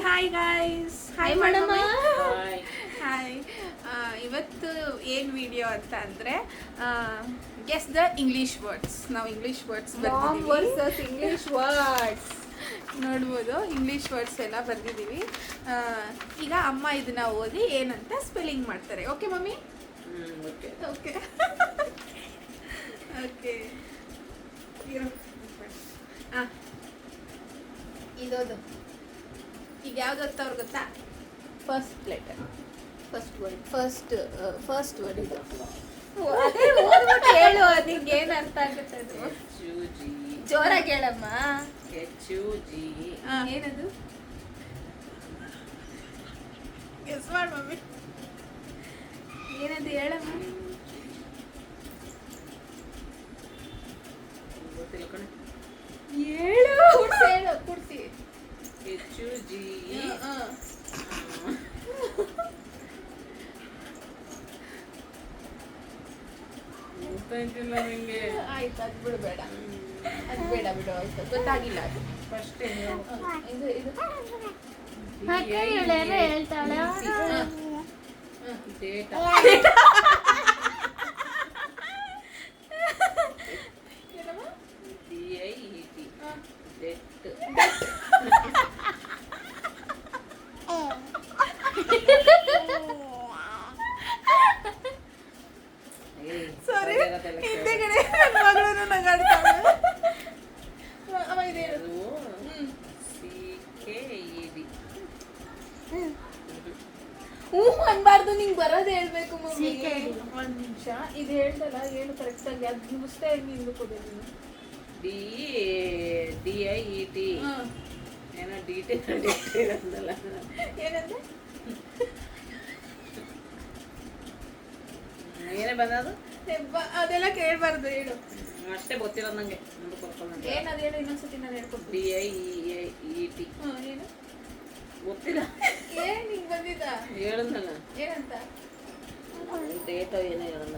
Hi guys. Hi madam. Hi. ಇವತ್ತು ಏನು video ಅಂತ ಅಂದರೆ ಗೆಸ್ ದ ಇಂಗ್ಲೀಷ್ ವರ್ಡ್ಸ್. ನಾವು ಇಂಗ್ಲೀಷ್ ವರ್ಡ್ಸ್ ಇಂಗ್ಲಿಷ್ ವರ್ಡ್ಸ್ ನೋಡ್ಬೋದು. ಇಂಗ್ಲೀಷ್ ವರ್ಡ್ಸ್ ಎಲ್ಲ ಬರ್ದಿದ್ದೀವಿ. ಈಗ ಅಮ್ಮ ಇದನ್ನ ಓದಿ ಏನಂತ ಸ್ಪೆಲ್ಲಿಂಗ್ ಮಾಡ್ತಾರೆ. Okay mummy? Okay okay okay. ಹಾಂ, ಇದೋದು ಈಗ ಯಾವ್ದು ಅವ್ರು ಗೊತ್ತಾ? ಫಸ್ಟ್ ಲೆಟರ್, ಫಸ್ಟ್ ವರ್ಡ್ ಇದು. ಅದೇ ಓದ್ಬಿಟ್ಟು ಹೇಳು, ನಿಂಗೆ ಏನು ಅರ್ಥ ಆಗುತ್ತೆ ಅದು. ಜೋರಾಗಿ ಹೇಳಮ್ಮ. ಏನದು? ಗೆಸ್ ಮಾಡಿ ಮಮ್ಮಿ. ಏನದು ಹೇಳಮ್ಮ. ಹೇಳು, ಕುಡ್ಸಿ. ಆಯ್ತು, ಅದು ಬಿಡಬೇಡ, ಅದು ಬೇಡ ಬಿಡು. ಆಯ್ತು, ಗೊತ್ತಾಗಿಲ್ಲ ಅದು. ಫಸ್ಟ್ ಇದು ಹೇಳ್ತಾಳೆ. ಸಾರಿ, ಹಿಂದೆಗಡೆ ನನ್ನ ಮಗಳನ್ನು ನಗಾಡ್ತಾಳೆ. ಅವ ಇದೇನು? ಅನ್ಬಾರ್ದು, ನಿಂಗೆ ಬರೋದು ಹೇಳ್ಬೇಕು ಮಮ್ಮಿ. ಒಂದು ನಿಮಿಷ, ಇದು ಹೇಳ್ದಲ್ಲ, ಹೇಳು ಕರೆಕ್ಟಾಗಿ. ಅದು ಮುಸ್ತೆ ನಿಂದು ಕೊಡಿ ನೀನು. DIET ಏನೋ ಅಂದಲ್ಲ. ಏನಂದ್ರೆ ಏನೇ ಬಂದದು? ಅದೆಲ್ಲ ಕೇಳಬಾರ್ದು, ಹೇಳು. ಅಷ್ಟೇ ಗೊತ್ತಿರೋದು ನಂಗೆ. ಏನದು ಹೇಳು, ಇನ್ನೊಂದ್ಸತಿ ನಾನು ಹೇಳ್ಕೊಡ್ತೀನಿ. DIET ಏನು ಗೊತ್ತಿಲ್ಲ. ಏನ್ ನಿಂಗೆ ಬಂದಿದ್ದ? ಹೇಳದ್ನಲ್ಲ, ಏನಂತ? ಡೇಟೋ ಏನೋ ಹೇಳಲ್ಲ.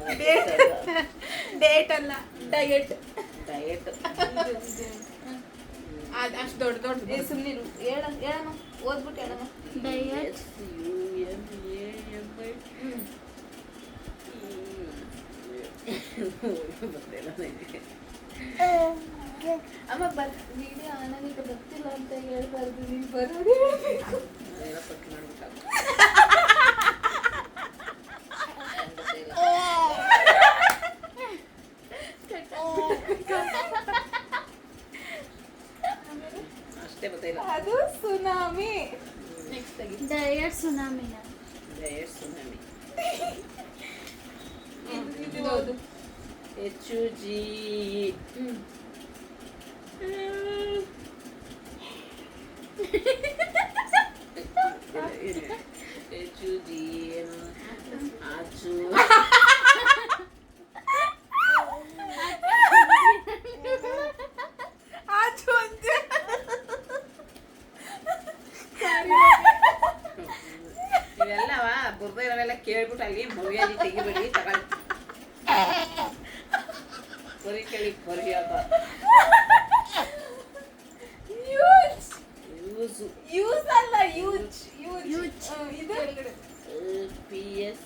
ಡೇಟ್ ಅಲ್ಲ, ಡಯಟ್. ಅಷ್ಟು ದೊಡ್ಡ ಸುಮ್ಮನೆ ಹೇಳಮ್ಮ, ಓದ್ಬಿಟ್ಟು ಹೇಳಮ್ಮ. ಡಯಟ್ ಗೊತ್ತಿಲ್ಲ ನನಗೆ. ಅಮ್ಮ ವಿಡಿಯೋ ನನಗೆ ಗೊತ್ತಿಲ್ಲ ಅಂತ ಹೇಳ್ಬಾರ್ದು, ನೀನು ಬರೋದು ಹೇಳ್ಬೇಕು. ಅಷ್ಟೇ ಗೊತ್ತಿಲ್ಲ. ಅದು ಸುನಾಮಿ. ನೆಕ್ಸ್ಟ್ ಡಯಟ್ ಸುನಾಮಿನ. ಸುನಾಮಿ. ಇದು ಹೌದು. HUG. HUG ಏನು? ಆಚು. ಆಚು ಅಂತೆ. ಇವೆಲ್ಲವ ಬುರ್ದ ಇರೋವೆಲ್ಲ ಕೇಳ್ಬಿಟ್ಟು ಅಲ್ಲಿ ಮರಿಯಾದಿ ತೆಗಿಬೇಡಿ, ತಗೊಳ್ಳಿ. ಬರೀ ಕೇಳಿ ಬರಿಯಾದ. ಯೂಸ್ ಅಲ್ಲ, ಯೂಜ್. ಇದು PS.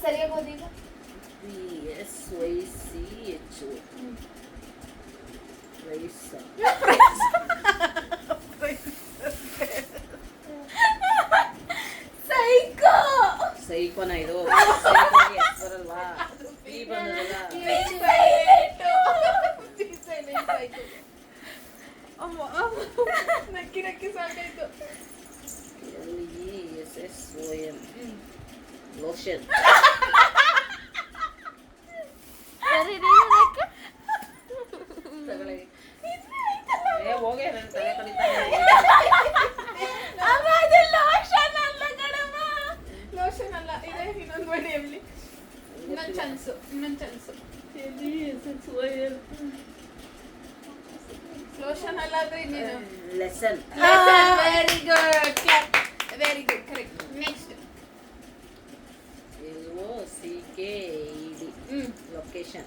ಸರಿಯಾಗಿ ಓದಿ ಈಗ. PSYCH. ಸೈಕೋನ ಇದು. ಬರಲ್ವಾ? ಬಂದದಲ್ಲ. ನಕ್ಕಿ ಸಾಕಾಯ್ತು. LESSON. ಲೋಷನ್. ಹೋಗೇ ನನ್ನ ತಲೆ ಕಡಿತಾನೆ. ಲೋಷನ್ ಅಲ್ಲ, ಇದೆ ಇನ್ನೊಂದು ಮಾಡಿ ಅಲ್ಲಿ. ಇನ್ನೊಂದು ಚಾನ್ಸು. ಲೋಷನ್ ಅಲ್ಲ ಅಂದ್ರೆ ಇನ್ನೇನು? Lesson. Very good, clap. Very good, correct. Next LOCKED. Location.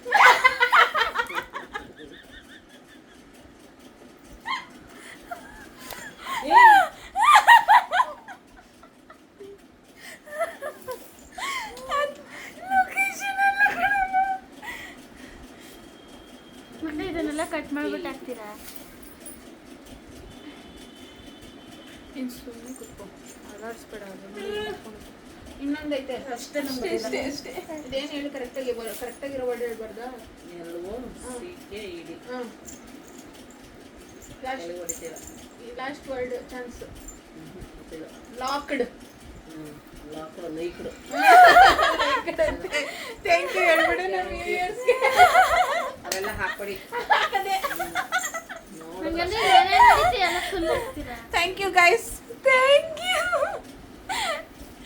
ಮತ್ತೆ ಇದನ್ನೆಲ್ಲ ಕಟ್ ಮಾಡ್ಬಿಟ್ಟು ಹಾಕ್ತೀರಾ? ಇನ್ನು ಸುಮ್ಮನೆ ಕುತ್ಕೋ, ಅಲಾಡ್ಸ್ಬೇಡ ಇನ್ನೊಂದೈತೆ ಅಷ್ಟೇ ಇದೇನು ಹೇಳಿ ಕರೆಕ್ಟಾಗಿರೋ ವರ್ಡ್ ಹೇಳ್ಬಾರ್ದಾ? ಎಲ್ಲವೂ ಸಿಕ್ಕೆ ಇಡಿ ಹಾಂ ಹೊಡಿತೀರ. Last word chance. ಗೊತ್ತಿಲ್ಲ. ಲಾಕ್ಡ್. ಲಾಕ್ ಲೈಕ್ಡು